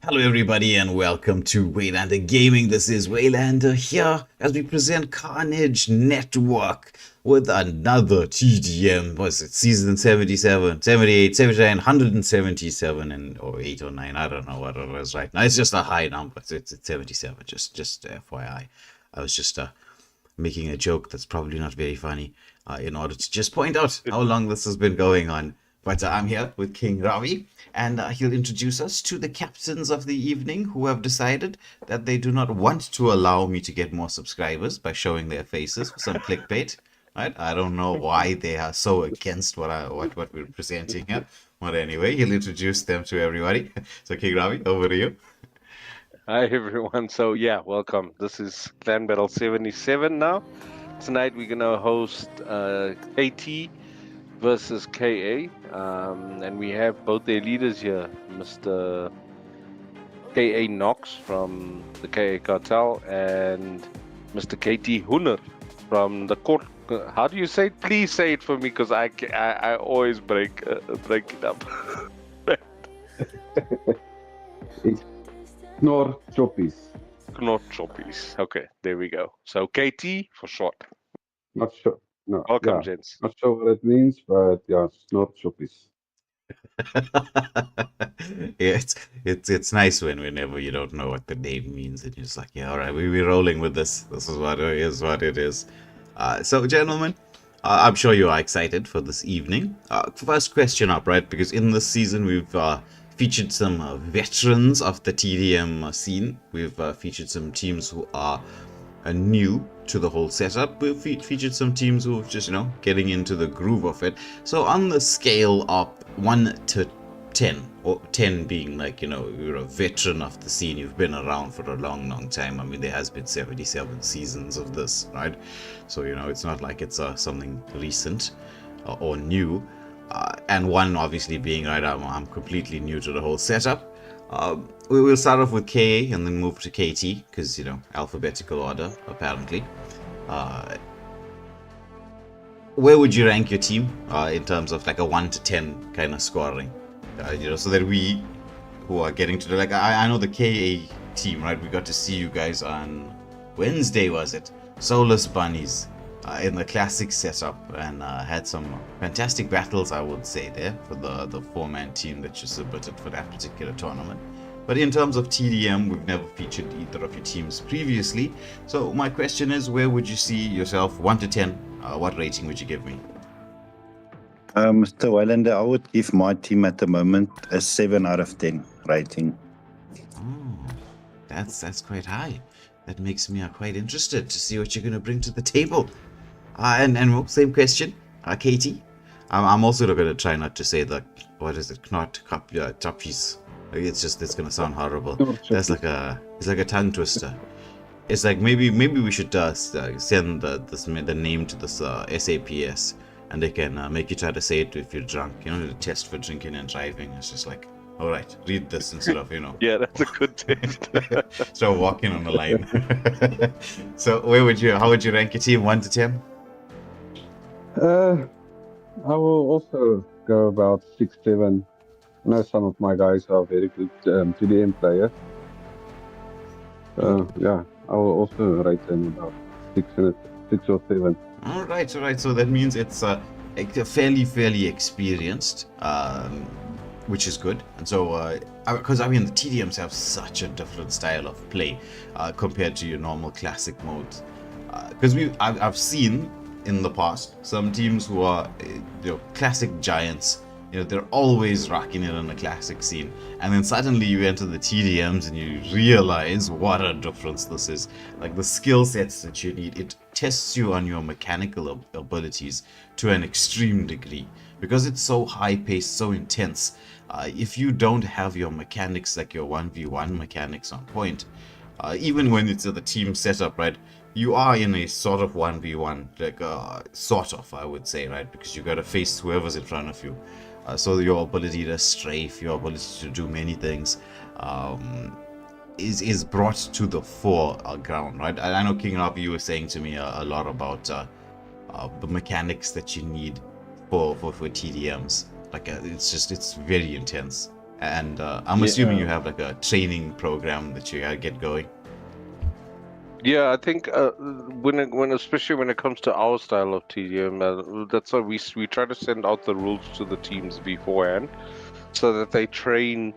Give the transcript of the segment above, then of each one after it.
Hello everybody and welcome to Waylander Gaming. This is Waylander here as we present Karnage Network with another TDM. Was it season 77, 78, 79, 177 and or 8 or 9. I don't know what it is right now. It's just a high number. It's 77. Just FYI. I was just making a joke that's probably not very funny in order to just point out how long this has been going on. But I'm here with King Ravi, and he'll introduce us to the captains of the evening who have decided that they do not want to allow me to get more subscribers by showing their faces for some clickbait. Right? I don't know why they are so against what we're presenting here. But anyway, he'll introduce them to everybody. So King Ravi, over to you. Hi everyone. So yeah, welcome. This is Clan Battle 77 now. Tonight we're gonna host KT versus KA, and we have both their leaders here, Mr. KA Knox from the KA Cartel and Mr. KT Hunter from the court. How do you say it? Please say it for me, because I always break it up. It's Knor Choppies. Not choppies. Okay, there we go. So KT for short. Not sure. No, Welcome, yeah, gents. not sure what it means, but yeah, Knor Choppies. Yeah, it's nice whenever you don't know what the name means and you're just like, yeah, all right, we're rolling with this. This is what it is. So, gentlemen, I'm sure you are excited for this evening. First question up, right? Because in this season we've featured some veterans of the TDM scene. We've featured some teams who are new to the whole setup. We've featured some teams who are just, getting into the groove of it. So on the scale of 1 to 10, or 10 being like, you're a veteran of the scene, you've been around for a long time. I mean, there has been 77 seasons of this, right? So, it's not like it's something recent or new. And 1 obviously being, right, I'm completely new to the whole setup. We will start off with KA and then move to KT, because, alphabetical order, apparently. Where would you rank your team in terms of like a 1 to 10 kind of scoring? So that we who are getting to the, I know the KA team, right? We got to see you guys on Wednesday, was it? Soulless Bunnies in the classic setup, and had some fantastic battles, I would say, there for the 4-man team that you submitted for that particular tournament. But in terms of TDM, we've never featured either of your teams previously. So my question is, where would you see yourself 1 to 10? What rating would you give me? Mr. Waylander, I would give my team at the moment a 7 out of 10 rating. Oh, that's quite high. That makes me quite interested to see what you're going to bring to the table. And same question, Katie. I'm also going to try not to say the, what is it, not choppies. It's going to sound horrible. That's it's like a tongue twister. It's like maybe we should send the name to this SAPS, and they can make you try to say it if you're drunk. The test for drinking and driving. It's just like, all right, read this instead of, Yeah, that's a good test. So walking on the line. So how would you rank your team 1 to 10? I will also go about 6, 7. I know some of my guys are very good TDM players. Yeah, I will also rate them about 6 or 7. All right. So that means it's fairly experienced, which is good. And so, because the TDMs have such a different style of play compared to your normal classic modes. Because I've seen in the past some teams who are classic giants. They're always rocking it on the classic scene, and then suddenly you enter the TDMs and you realize what a difference this is. Like the skill sets that you need, it tests you on your mechanical abilities to an extreme degree, because it's so high paced, so intense. If you don't have your mechanics, like your 1v1 mechanics on point, even when it's the team setup, right, you are in a sort of 1v1, like sort of, I would say, right, because you got to face whoever's in front of you. So your ability to strafe, your ability to do many things, is brought to the foreground, right? I know King Ravi, you were saying to me a lot about the mechanics that you need for TDMs. Like it's very intense. And I'm assuming you have like a training program that you gotta get going. Yeah, I think when especially when it comes to our style of TDM, that's why we try to send out the rules to the teams beforehand, so that they train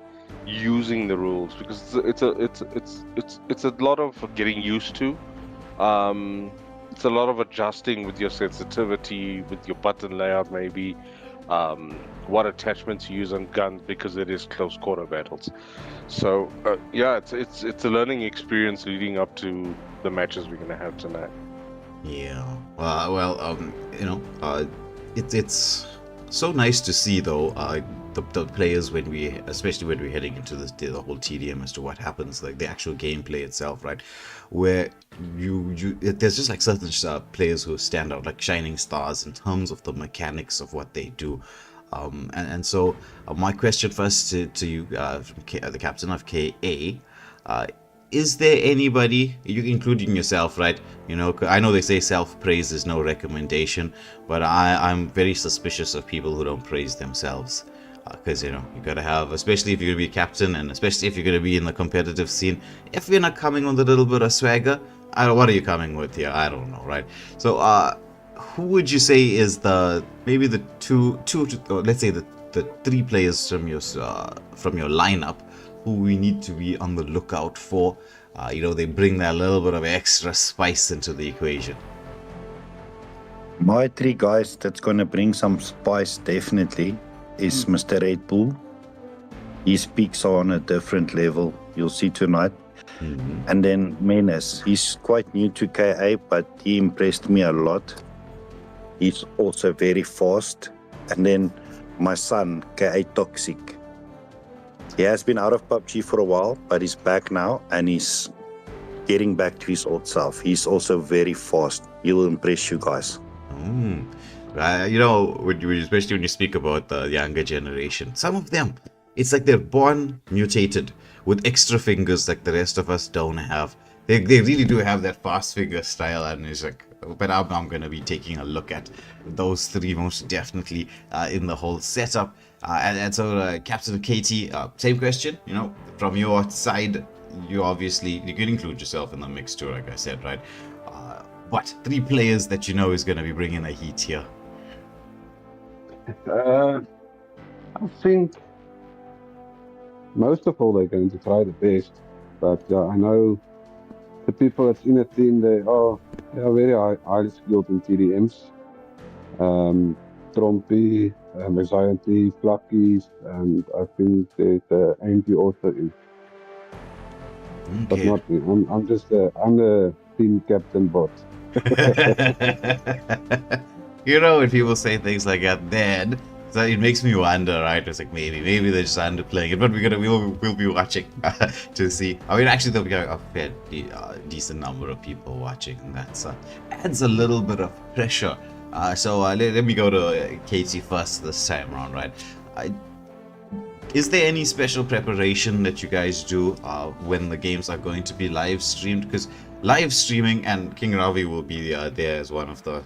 using the rules, because it's a lot of getting used to. It's a lot of adjusting with your sensitivity, with your button layout, maybe what attachments you use on guns, because it is close quarter battles. So yeah, it's a learning experience leading up to the matches we're gonna have tonight. Yeah. You know, it's so nice to see though the players when especially when we're heading into the whole TDM as to what happens, like the actual gameplay itself, right? Where there's just like certain players who stand out like shining stars in terms of the mechanics of what they do. And so my question first to you, the captain of KA, is there anybody, you including yourself, right? You know, I know they say self-praise is no recommendation, but I'm very suspicious of people who don't praise themselves. Because, you know, you gotta have, especially if you're gonna be a captain, and especially if you're gonna be in the competitive scene, if you're not coming with a little bit of swagger, what are you coming with here? I don't know, right? So, who would you say is maybe the let's say the three players from your lineup who we need to be on the lookout for? You know, they bring that little bit of extra spice into the equation. My three guys that's gonna bring some spice definitely is Mr. Red Bull. His peaks are on a different level. You'll see tonight. Mm-hmm. And then Menace. He's quite new to KA, but he impressed me a lot. He's also very fast. And then my son, KA Toxic. He has been out of PUBG for a while, but he's back now and he's getting back to his old self. He's also very fast. He will impress you guys. You know, especially when you speak about the younger generation, some of them, it's like they're born mutated with extra fingers like the rest of us don't have. They really do have that fast finger style, and it's like, but I'm going to be taking a look at those three most definitely in the whole setup. And so, Captain Katie, same question, you know, from your side, you can include yourself in the mix too, like I said, right? But three players that you know is going to be bringing the heat here. I think most of all they're going to try the best, but I know the people that's in the team, they are very highly skilled in TDMs. Trompy, Anxiety, Flackies, and I think there's Angie also in. Okay. But not me. I'm the team captain bot. You know, when people say things like that, then so it makes me wonder, right? It's like maybe they're just underplaying it, but we'll be watching to see. I mean, actually, there'll be a fair decent number of people watching, and that adds a little bit of pressure. So let me go to Katie first this time around, right? Is there any special preparation that you guys do when the games are going to be live streamed? Because live streaming, and King Ravi will be there as one of the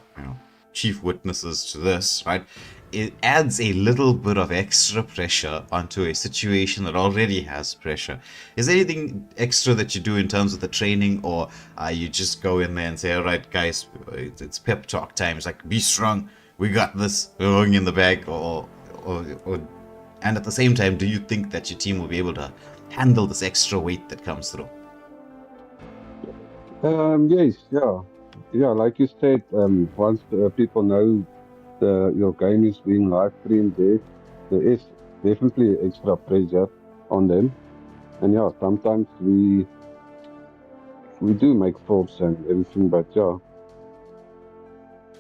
chief witnesses to this, right? It adds a little bit of extra pressure onto a situation that already has pressure. Is there anything extra that you do in terms of the training, or you just go in there and say, all right, guys, it's pep talk time. It's like, be strong. We got this. We're going in the bag. And at the same time, do you think that your team will be able to handle this extra weight that comes through? Yes, yeah. Like you said, once people know your game is being live streamed, there is definitely extra pressure on them. And yeah, sometimes we do make faults and everything, but yeah,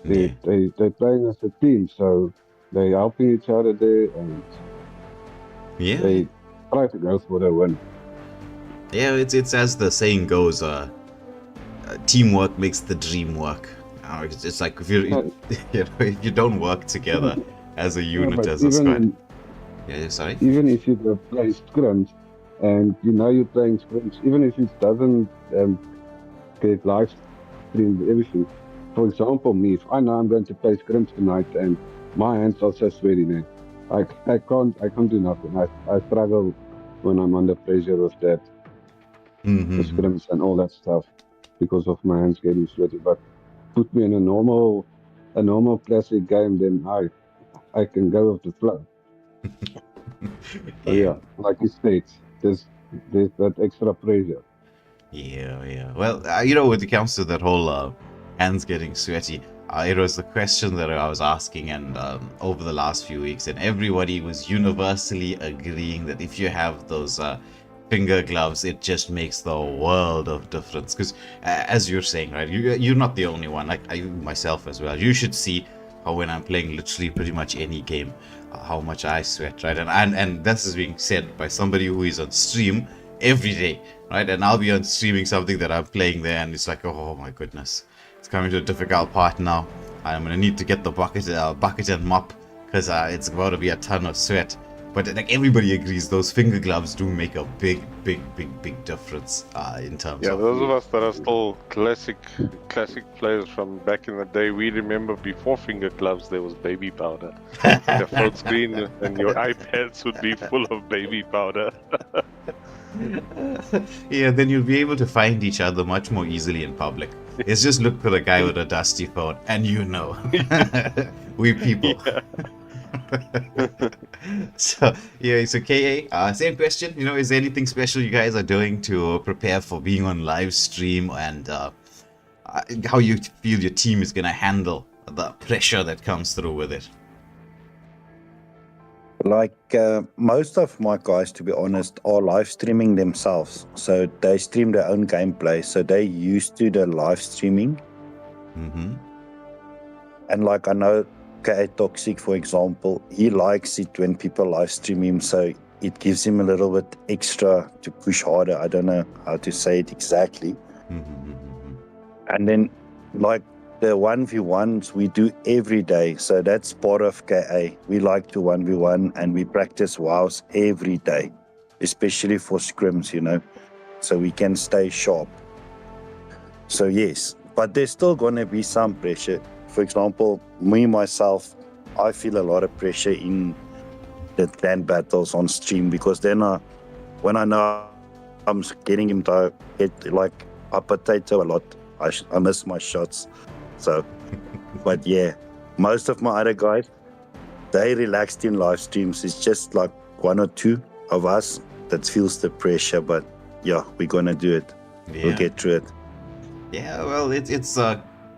they're playing as a team, so they're helping each other there, and they try to go for the win. Yeah, it's as the saying goes, teamwork makes the dream work. It's like if you don't work together as a unit, as a squad. Sorry. Even if you play scrims, and you're playing scrims, even if it doesn't get live streamed, everything. For example, me, if I know I'm going to play scrims tonight, and my hands are so sweaty now, I can't do nothing. I struggle when I'm under pressure with that, the Mm-hmm. scrims and all that stuff, because of my hands getting sweaty. But put me in a normal classic game, then I can go with the flow. So Yeah. yeah, like you said, there's that extra pressure. Yeah. Well, when it comes to that whole hands getting sweaty, it was the question that I was asking, and over the last few weeks, and everybody was universally agreeing that if you have those finger gloves, it just makes the world of difference. Because as you're saying, right, you're not the only one. Like I myself as well. You should see how when I'm playing literally pretty much any game, how much I sweat, right? And this is being said by somebody who is on stream every day, right? And I'll be on streaming something that I'm playing there, and it's like, oh my goodness, it's coming to a difficult part now. I'm gonna need to get the bucket and mop because it's about to be a ton of sweat. But like everybody agrees, those finger gloves do make a big difference in terms Yeah, of. those of us that are still classic players from back in the day, we remember before finger gloves there was baby powder. The phone screen and your iPads would be full of baby powder. Yeah, then you'll be able to find each other much more easily in public. It's just look for the guy with a dusty phone, and we people. Yeah. So KA, same question. Is there anything special you guys are doing to prepare for being on live stream, and how you feel your team is gonna handle the pressure that comes through with it? Like most of my guys, to be honest, are live streaming themselves. So they stream their own gameplay. So they used to the live streaming. Mm-hmm. And like I know KA Toxic, for example, he likes it when people live stream him. So it gives him a little bit extra to push harder. I don't know how to say it exactly. Mm-hmm. And then like the 1v1s we do every day. So that's part of KA. We like to 1v1 and we practice wows every day, especially for scrims, so we can stay sharp. So yes, but there's still going to be some pressure. For example, myself, I feel a lot of pressure in the clan battles on stream, because then when I know I'm getting him to get like a potato a lot, I miss my shots. So, but yeah, most of my other guys, they relaxed in live streams. It's just like one or two of us that feels the pressure, but yeah, we're going to do it. Yeah. We'll get through it. Yeah, well, it's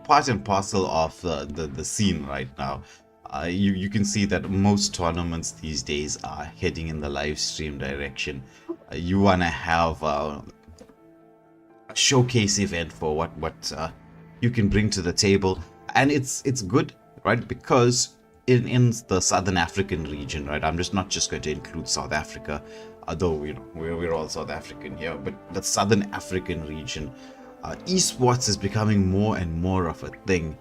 part and parcel of the scene right now. You can see that most tournaments these days are heading in the live stream direction. You want to have a showcase event for what you can bring to the table, and it's good, right? Because in the Southern African region, right? I'm not just going to include South Africa, although we're all South African here, but the Southern African region, esports is becoming more and more of a thing,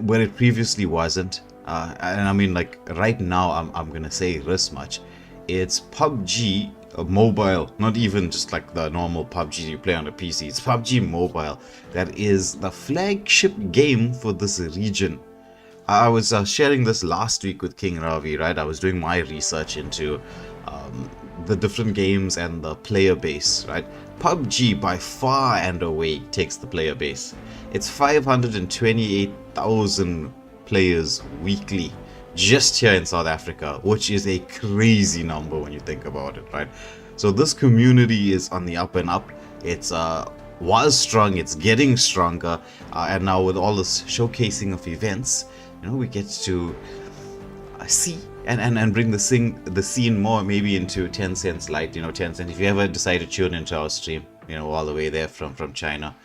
where it previously wasn't. And I mean, like right now, I'm gonna say this much: it's PUBG mobile, not even just like the normal PUBG you play on a PC. It's PUBG mobile that is the flagship game for this region. I was sharing this last week with King Ravi, right? I was doing my research into the different games and the player base, right? PUBG by far and away takes the player base. It's 528,000 players weekly just here in South Africa, which is a crazy number when you think about it, right? So this community is on the up and up. It's was strong, it's getting stronger, and now with all this showcasing of events, we get to see and bring the scene more maybe into 10 cents light. 10 cents, if you ever decide to tune into our stream, all the way there from China,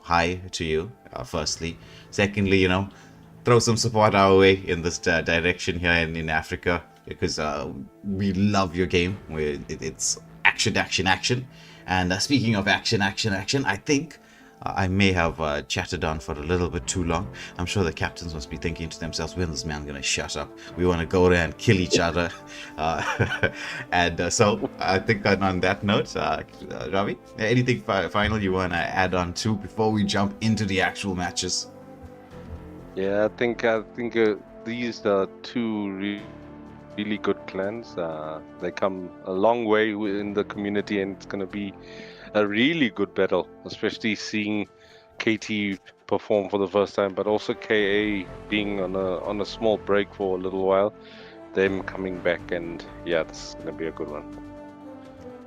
hi to you, firstly. Secondly, throw some support our way in this direction here in Africa, because we love your game. It's action. And speaking of action, I think I may have chatted on for a little bit too long. I'm sure the captains must be thinking to themselves, when is this man going to shut up? We want to go there and kill each other. So I think on that note, Ravi, anything final you want to add on to before we jump into the actual matches? Yeah, I think these are two really really good clans. They come a long way in the community, and it's going to be a really good battle, especially seeing KT perform for the first time, but also KA being on a small break for a little while. Them coming back, and yeah, this is going to be a good one.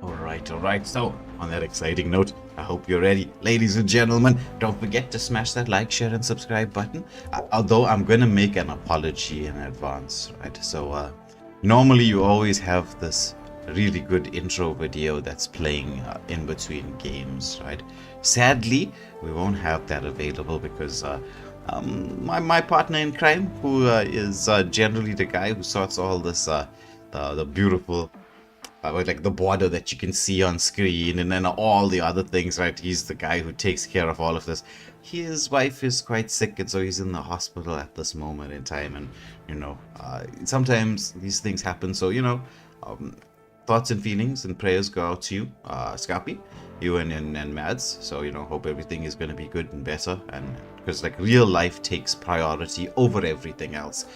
All right. So, on that exciting note, I hope you're ready. Ladies and gentlemen, don't forget to smash that like, share, and subscribe button. Although I'm going to make an apology in advance, right? So, normally you always have this really good intro video that's playing in between games, right? Sadly, we won't have that available because my partner in crime, who is generally the guy who sorts all this, the beautiful with like the border that you can see on screen and then all the other things, right? He's the guy who takes care of all of this. His wife is quite sick, and so he's in the hospital at this moment in time. And sometimes these things happen. So um, thoughts and feelings and prayers go out to you, Scapi, you and Mads. So hope everything is going to be good and better, and because like real life takes priority over everything else.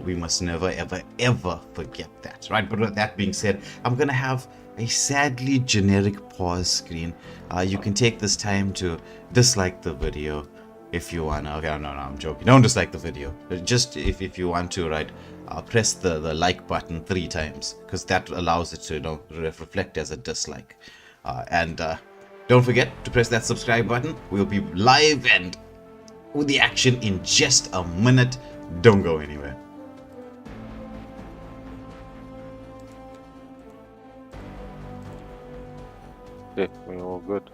We must never ever forget that, right? But with that being said, I'm going to have a sadly generic pause screen. You can take this time to dislike the video if you want. Okay, no, I'm joking. Don't dislike the video. Just if you want to, right? Press the like button 3 times, because that allows it to reflect as a dislike. And don't forget to press that subscribe button. We'll be live and with the action in just a minute. Don't go anywhere. Yeah, we're all good.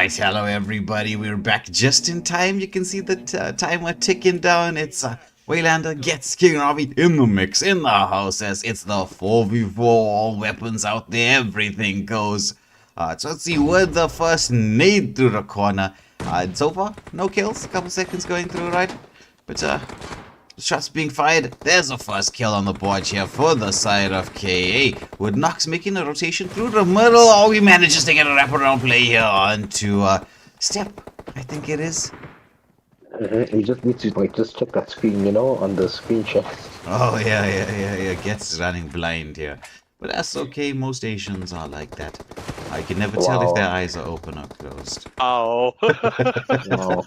Alright, hello everybody, we're back just in time. You can see the timer ticking down. It's Waylander gets King Ravi in the mix, in the house, as it's the 4v4, all weapons out there, everything goes. So let's see, with the first nade through the corner. So far, no kills, a couple seconds going through, right? But shots being fired. There's a first kill on the board here for the side of KA. With Nox making a rotation through the middle. Oh, he manages to get a wraparound play here onto Step, I think it is. You just need to just check that screen, on the screenshot. Oh, yeah. Gets running blind here. But that's okay, most Asians are like that. I can never tell if their eyes are open or closed. Oh. Wow.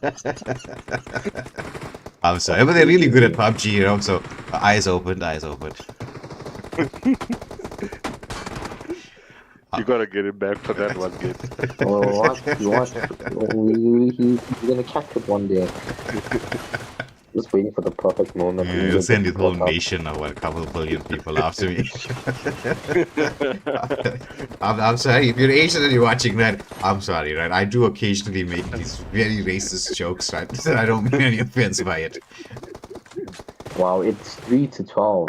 I'm sorry, but they're really good at PUBG, so eyes opened. You gotta get him back for that one game. He's gonna catch it one day. Just waiting for the perfect moment. Yeah, he'll send his whole nation or a couple of billion people after me. I'm sorry, if you're Asian and you're watching that, I'm sorry, right? I do occasionally make these very racist jokes, right? I don't mean any offense by it. Wow, it's 3-12.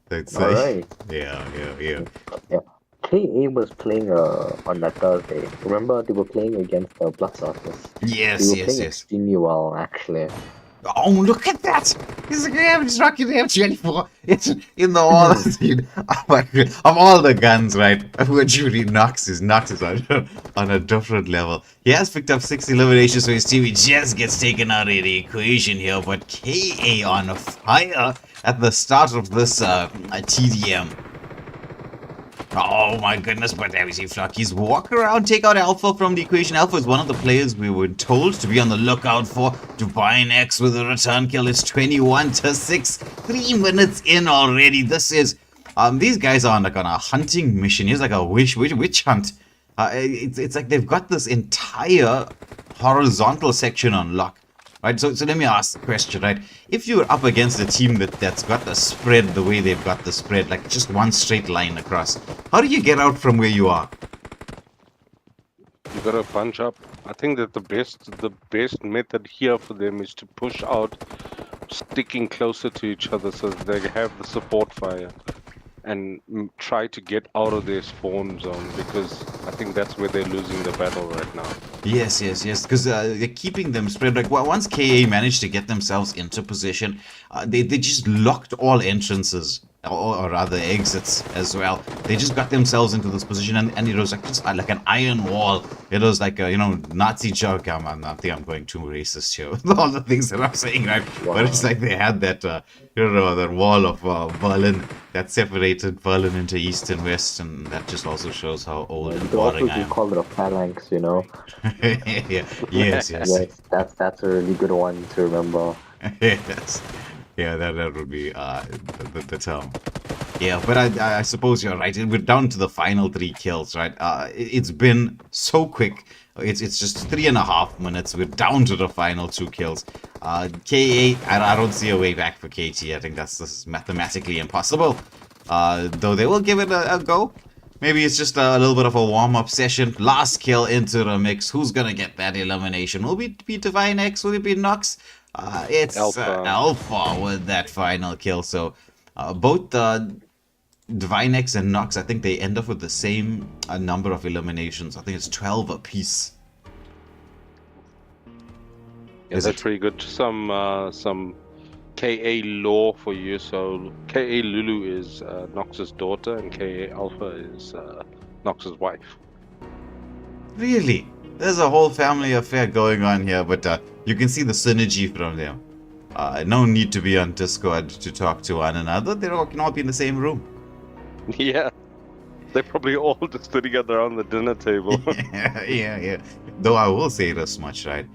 That's Alright. Yeah. KA was playing on that Thursday. Remember, they were playing against the Bloodsuckers. Yes. They were playing extremely well, actually. Oh, look at that! He's rocking the M24. It's in the wall. Dude. Oh my God. Of all the guns, right? What really Nox is on a different level. He has picked up 6 eliminations, so his team just gets taken out of the equation here. But KA on fire at the start of this TDM. Oh my goodness, but there we see Flockies walk around, take out Alpha from the equation. Alpha is one of the players we were told to be on the lookout for. Divine X with a return kill. It's 21-6. 3 minutes in already. This is these guys are on a hunting mission. It's like a witch hunt. It's like they've got this entire horizontal section on lock. Right, so let me ask the question, right? If you're up against a team that's got the spread the way they've got the spread, like just one straight line across, how do you get out from where you are? You gotta punch up. I think that the best method here for them is to push out, sticking closer to each other so that they have the support fire. And try to get out of their spawn zone, because I think that's where they're losing the battle right now. Yes, because they're keeping them spread. Like once KA managed to get themselves into position, they just locked all entrances, or rather exits as well. They just got themselves into this position, and it was like just like an iron wall. It was like a Nazi joke. I think I'm going too racist here with all the things that I'm saying, right? Wow. But it's like they had that that wall of Berlin that separated Berlin into east and west, and that just also shows how old and boring I am. You call it a phalanx, Yes. Yes, that's a really good one to remember. Yes. Yeah, that would be the term. Yeah, but I suppose you're right. We're down to the final 3 kills, right? It's been so quick. It's just 3.5 minutes. We're down to the final 2 kills. KA, I don't see a way back for KT. I think this is mathematically impossible. Though they will give it a go. Maybe it's just a little bit of a warm-up session. Last kill into the mix. Who's gonna get that elimination? Will it be Divine X? Will it be Nox? It's Alpha with that final kill. So both Divine X and Nox, I think they end up with the same number of eliminations. I think it's 12 apiece. Yeah, that's pretty good. Some KA lore for you. So KA Lulu is Nox's daughter, and KA Alpha is Nox's wife. Really? There's a whole family affair going on here, but you can see the synergy from them. No need to be on Discord to talk to one another. They all can all be in the same room. Yeah. They're probably all just sitting around the dinner table. Yeah. Though I will say this much, right?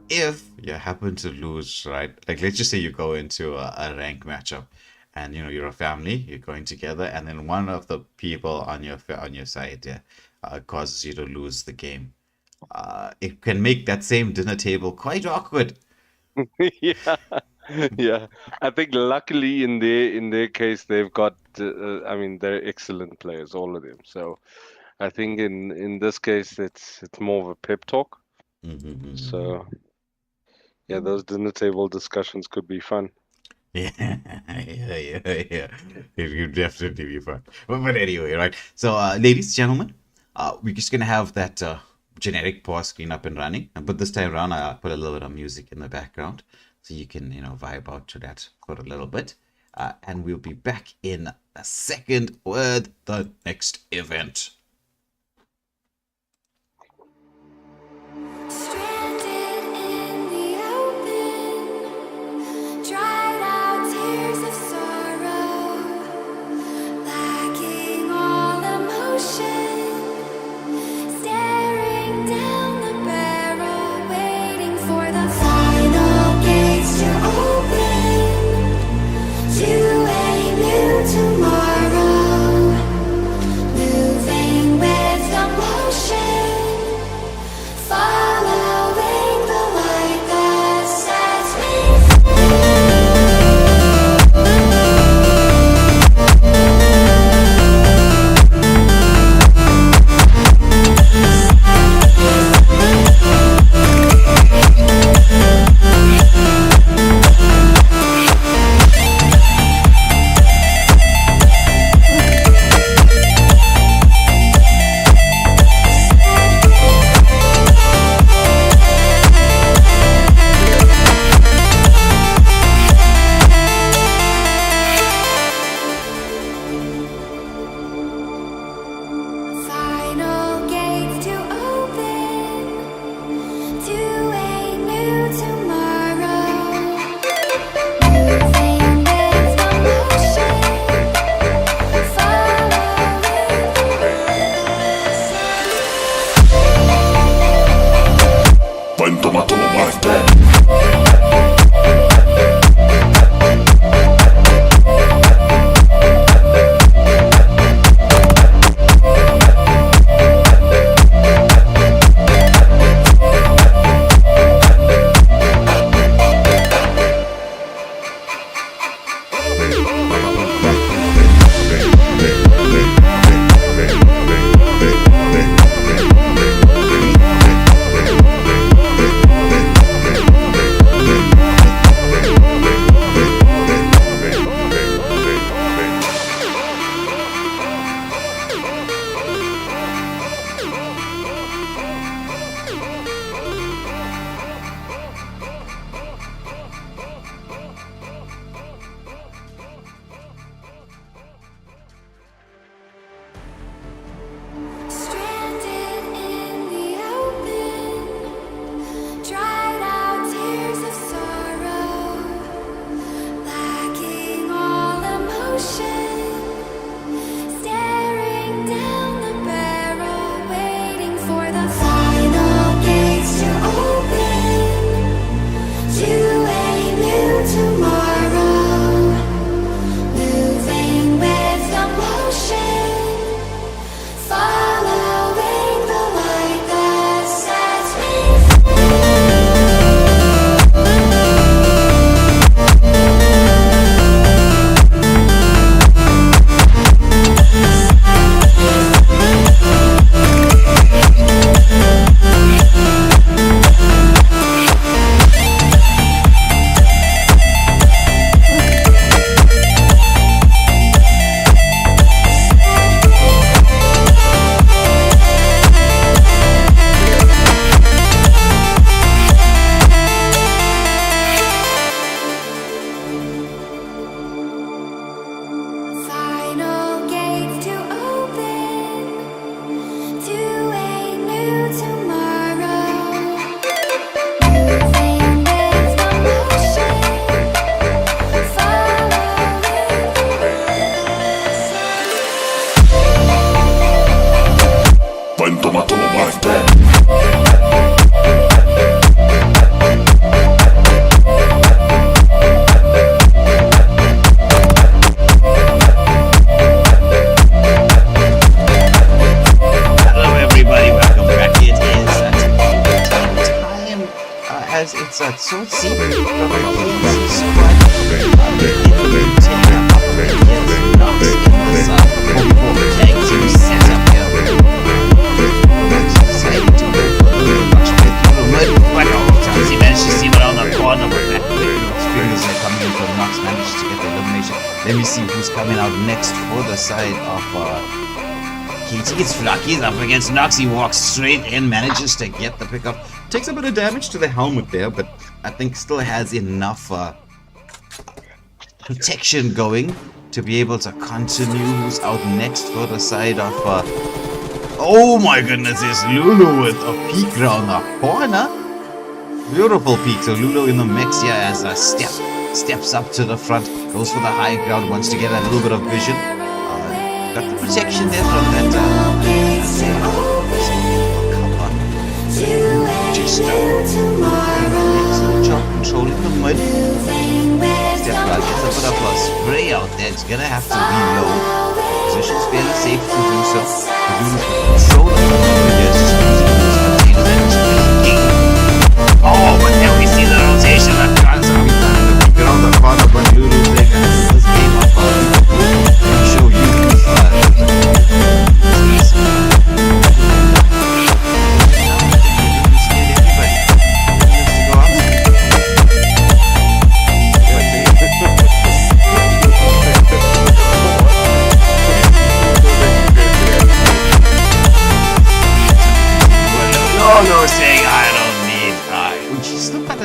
If you happen to lose, right? Like, let's just say you go into a rank matchup, and you're a family, you're going together, and then one of the people on your side causes you to lose the game. It can make that same dinner table quite awkward. Yeah. I think luckily in their case they've got. I mean, they're excellent players, all of them. So I think in this case it's more of a pep talk. Mm-hmm. So yeah, those dinner table discussions could be fun. Yeah, yeah. It would definitely be fun. But anyway, right. So, ladies, gentlemen, we're just gonna have that generic pause screen up and running, but this time around, I put a little bit of music in the background, so you can vibe out to that for a little bit, and we'll be back in a second with the next event. Stranded in the open, dried out tears of sorrow, lacking all emotion, staring down the barrel, waiting for the final gates to open to a new tomorrow, moving with emotion. Following the light that sets me final gates to open to a new tomorrow, moving with emotion, Buen toma más. stranded in the open, dried out tears of sorrow, lacking all emotion, staring down the barrel, waiting for the final gates to open to a new tomorrow, moving with emotion. Following the light that sets me final gates to open to a new tomorrow, moving with emotion, Buen toma más. Hello, everybody. Welcome back. It is time. As it's so secret from the King's Squad. Not in this tag team setup here. Let me see who's coming out next for the side of KT. It's Flocky's up against Nox. He walks straight in, manages to get the pickup. Takes a bit of damage to the helmet there, but I think still has enough protection going to be able to continue. Who's out next for the side of oh my goodness, it's Lulu with a peek round the corner. Beautiful peek. So Lulu in the mix here as a steps up to the front, goes for the high ground, wants to get a little bit of vision. Got the protection there from that just excellent job controlling the mud. Stepford gets a bit of a spray out there. It's gonna have to reload. Position's fairly safe to do so. Control of the mud is just using those containers and tweaking. Oh, but now we see the rotation that comes out. The pick around the corner, but Lulu's like, this game up. Let me show you. No, saying I don't need she's still got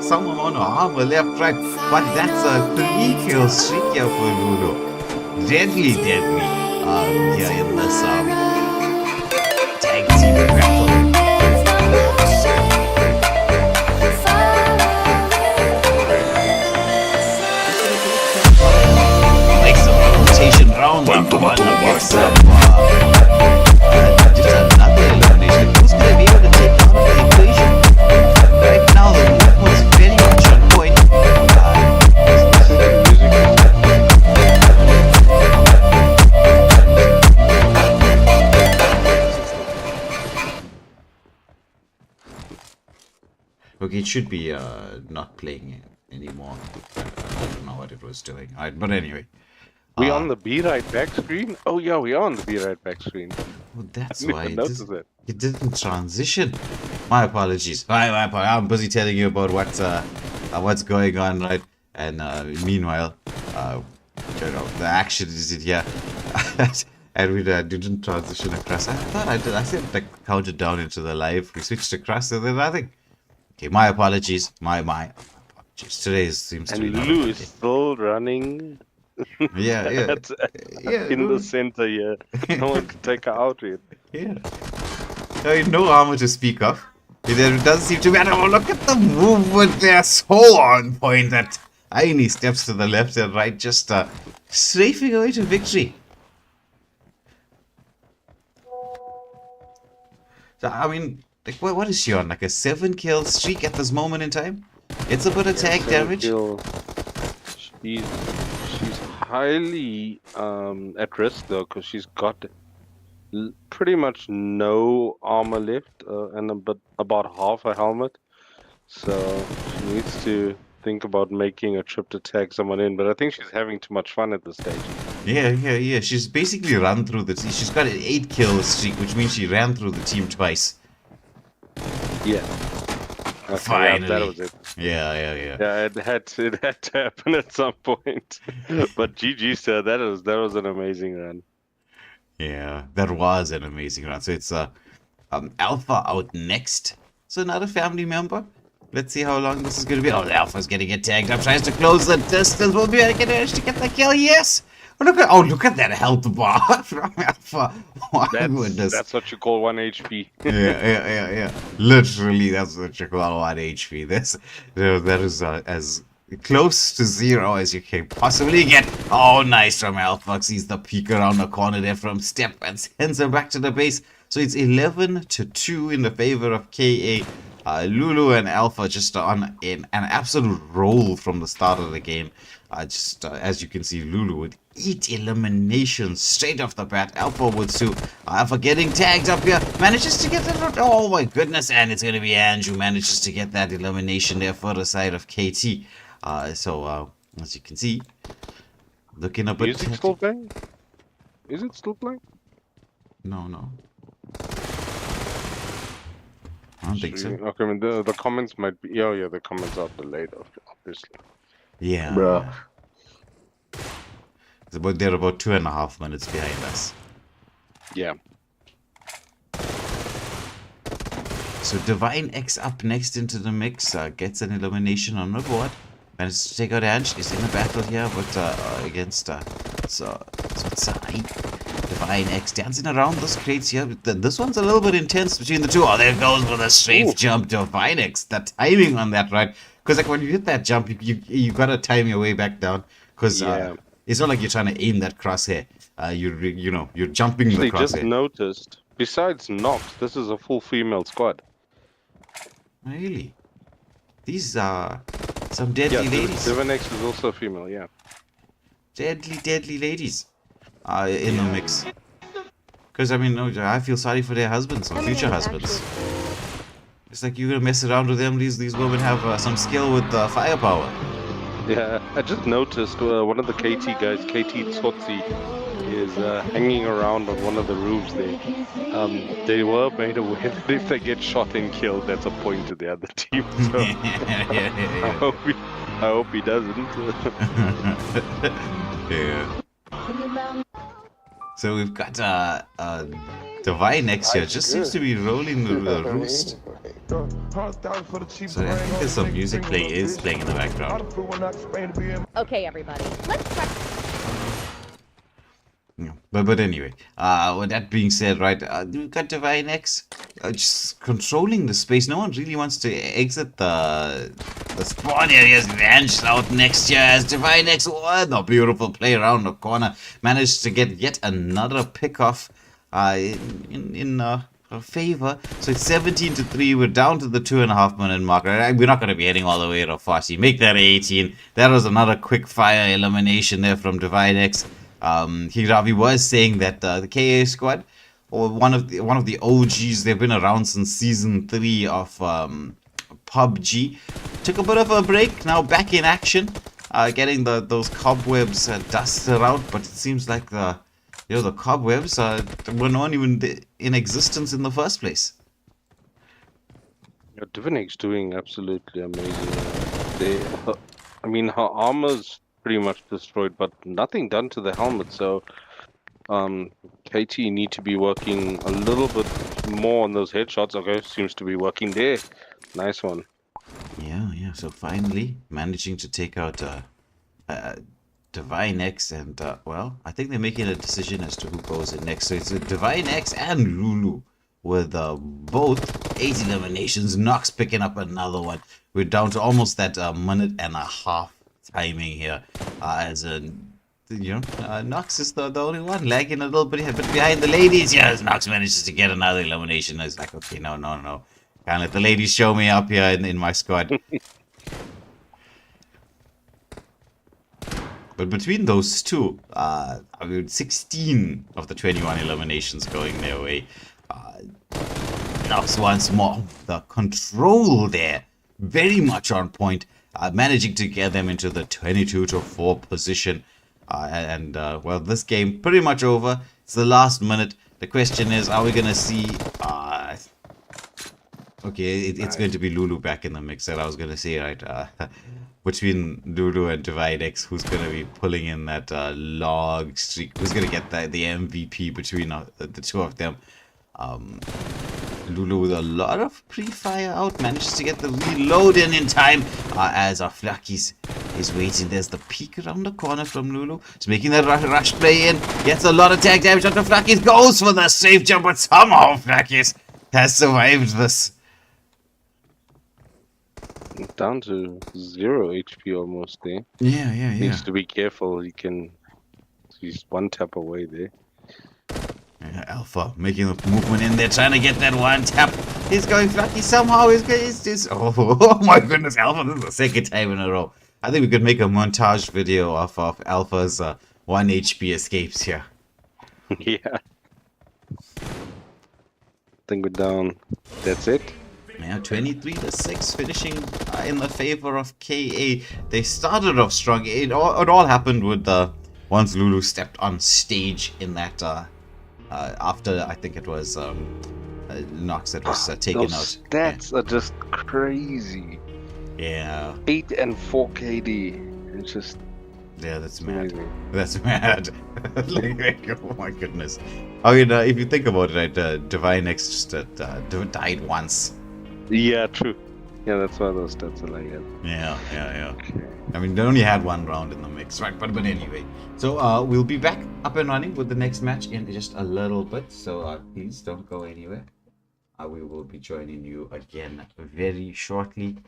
someone on her armor left, right, but that's a 3-kill streak here for Lulu. Deadly here in this tag team battle. Makes some rotation round the one picks up just another elimination. Who's going to be able to take out of the equation? Right now the movement's very much on point. Okay, it should be not playing anymore. I don't know what it was doing. Alright, but anyway. We on the be right back screen? Oh yeah, we are on the be right back screen. Well, that's I why didn't notice it didn't transition. My apologies. I'm busy telling you about what's going on, right? And meanwhile, the action is in here, and we didn't transition across. I thought I did. I said like counted down into the live. We switched across, and then nothing. Okay, my apologies. My apologies. Today seems to be. And Lou is still running. Yeah. In the center here. No one can take her out yet. Yeah. No armor to speak of. There doesn't seem to matter. Oh, look at the movement there. So on point. That tiny steps to the left and right. Just strafing away to victory. So, I mean, like, what is she on? Like a 7-kill streak at this moment in time? It's a bit of tag damage. She's highly at risk though, because she's got pretty much no armor left and about half a helmet. So she needs to think about making a trip to tag someone in. But I think she's having too much fun at this stage. Yeah. She's basically run through the team. She's got an 8-kill streak, which means she ran through the team twice. Yeah. Okay, Finally. that was it. Yeah. Yeah, it had to happen at some point. But GG, sir, that was an amazing run. Yeah, that was an amazing run. So it's Alpha out next. So another family member. Let's see how long this is going to be. Oh, the Alpha's going to get tagged up. Tries to close the distance. Will be able to manage to get the kill. Yes. Look at that health bar from Alpha. Oh, goodness. That's what you call 1 HP. Yeah. Literally, that's what you call 1 HP. That is as close to 0 as you can possibly get. Oh, nice from Alpha. Sees the peek around the corner there from Step and sends him back to the base. So it's 11-2 in the favor of KA. Lulu and Alpha just on an absolute roll from the start of the game. As you can see, Lulu with 8 eliminations straight off the bat. Alpha with 2. Alpha getting tagged up here. Manages to get that. Oh my goodness. And it's going to be Andrew manages to get that elimination there for the side of KT. So as you can see, looking a bit. Music still playing? Is it still playing? No. I don't think so. Okay, I mean, the comments might be. Oh, yeah, the comments are delayed, obviously. Yeah. Bruh. They're about 2.5 minutes behind us. Yeah. So Divine X up next into the mix, gets an elimination on the board. Manages to take out Ange. Is in a battle here, but against Divine X dancing around those crates here. This one's a little bit intense between the two. Oh, there goes with a strafe jump, Divine X. The timing on that, right? Because like when you hit that jump, you gotta time your way back down. Because it's not like you're trying to aim that crosshair. You're jumping the Actually, crosshair. just noticed, besides Nox, this is a full female squad. Really? These are some deadly ladies. Divinex is also a female, yeah. Deadly ladies in the mix. Because, I mean, I feel sorry for their husbands or future husbands. It's like you're going to mess around with them. These women have some skill with firepower. Yeah, I just noticed one of the KT guys, KT Tsotsi, is hanging around on one of the roofs there. They were made aware that if they get shot and killed, that's a point to the other team. So I hope he doesn't. Yeah. So we've got Divine next year. Just seems to be rolling the roost. So I think there's some music playing in the background. Okay, everybody, let's try. Yeah. But anyway, with that being said, right, we've got Divine X just controlling the space. No one really wants to exit the spawn areas. Vanished out next year as Divine X. What a beautiful play around the corner. Managed to get yet another pick-off in her favor. So it's 17-3. We're down to the 2.5 minute mark. Right? We're not going to be heading all the way to 40. Make that 18. That was another quick fire elimination there from Divine X. Hiravi was saying that the KA squad, or one of the OGs, they've been around since season 3 of PUBG, took a bit of a break. Now back in action, getting those cobwebs dusted out. But it seems like the cobwebs were not even in existence in the first place. Yeah, Divinex doing absolutely amazing. Her armor's pretty much destroyed, but nothing done to the helmet. So KT need to be working a little bit more on those headshots. Okay, seems to be working there. Nice one. Yeah. So finally managing to take out Divine X, and well, I think they're making a decision as to who goes in next. So it's Divine X and Lulu with both 8 eliminations. Nox picking up another one. We're down to almost that minute and a half timing here, as Nox is the only one lagging a little bit behind the ladies. Yes, Nox manages to get another elimination. It's like, okay, no, can't let the ladies show me up here in my squad. But between those two, 16 of the 21 eliminations going their way. Nox once more, the control there, very much on point. Managing to get them into the 22-4 position. Well, this game pretty much over. It's the last minute. The question is, are we going to see... okay, it's going to be Lulu back in the mix, that I was going to say, right? Between Lulu and Divide X, who's going to be pulling in that log streak? Who's going to get the MVP between the two of them? Lulu with a lot of pre-fire out, manages to get the reload in time, as our Flackies is waiting. There's the peek around the corner from Lulu. He's making that rush play in, gets a lot of tag damage onto Flackies, goes for the safe jump, but somehow Flackies has survived this. Down to 0 HP almost there. Yeah. Needs to be careful. He's one tap away there. Yeah, Alpha making the movement in there, trying to get that one tap. He's going Flucky somehow. He's just... Oh my goodness, Alpha, this is the second time in a row. I think we could make a montage video of Alpha's 1 HP escapes here. Yeah. I think we're down. That's it. Yeah, 23-6, finishing in the favor of KA. They started off strong. It all happened with once Lulu stepped on stage in that... after I think it was Nox that was taken Those out. Stats are just crazy. Yeah. 8 and 4 KD. It's just Yeah, that's mad. Amazing. That's mad. like, oh my goodness. I mean, if you think about it, right, Divine X just died once. Yeah, true. Yeah, that's why those stats are like that. Yeah. Okay. I mean, they only had one round in the mix, right? But anyway. So we'll be back up and running with the next match in just a little bit. So please don't go anywhere. We will be joining you again very shortly.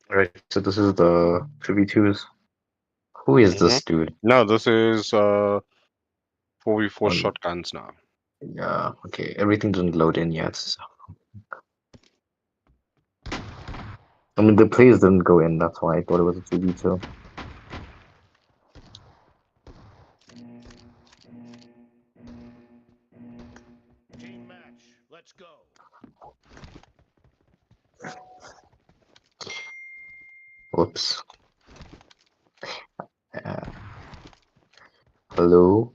Right, so this is the 3v2s. Who is this dude? No, this is 4v4 Oh, shotguns now. yeah, okay. Everything didn't load in yet. So. I mean, the plays didn't go in. That's why I thought it was a 2v2. Team match. Let's go. Whoops. Hello?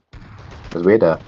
There's Wader.